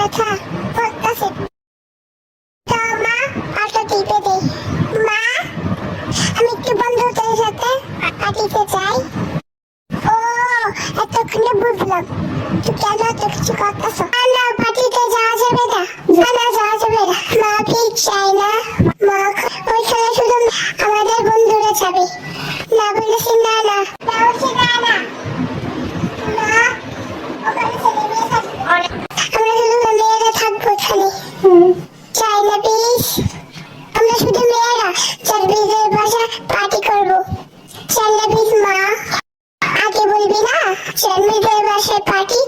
ব্যথা করতেছে। তো মা পাটা টিপে দে। মা আমি একটু বন্ধুদের সাথে পার্টিতে যাই। ও এতক্ষণে বুঝলাম তুই কেন এত কিছু করতেছ। না পার্টিতে যাওয়া যাবে না, না যাওয়া যাবে না। মা ঠিক চাই না, মা ওইখানে শুধু আমাদের বন্ধুরা যাবে। না বলেছি না না, না বলছি না না। মা ওখানে ছেলে মেয়ে থাকবে, আমরা শুধু মেয়েরা থাকবো ওখানে। চাই না প্লিজ, আমরা শুধু মেয়েরা চারবিদের বাসা পার্টি করবো। চাই না প্লিজ মা। আগে বলবি না চারবিদের বাসায় পার্টি।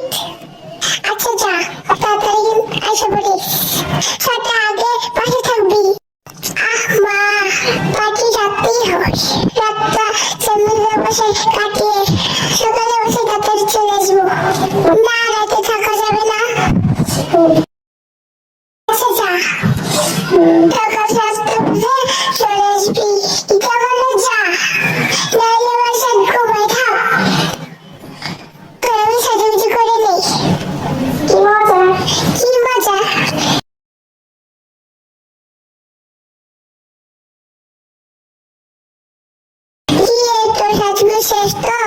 আচ্ছা যা তাড়াতাড়ি এসে পড়িস, সাথে আগে পাশে থাকবি। আহ মা পার্টি রাতেই হবে, রাতটা চারবিদের বাসায় কাটিয়ে সকালে বসে তাড়াতাড়ি চলে আসবো। না রাতে থাকা যাবে না। আচ্ছা যা টাকা রাস্তা বুঝে চলে আসবি। এটা বলে যা, নাইলে বাসায় ঘুমাই থাক। তোর আমি সাজুগুজু করে নেই। কি মজা, কি মজা। কি তোর সাজুগুজু শেষ তো?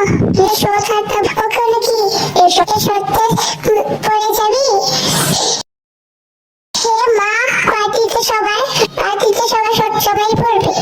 এসো থাকতাম ওখানে কি এসো সত্যি পড়ে যাবি? হে মা পার্টিতে সবাই সবাই পড়বে।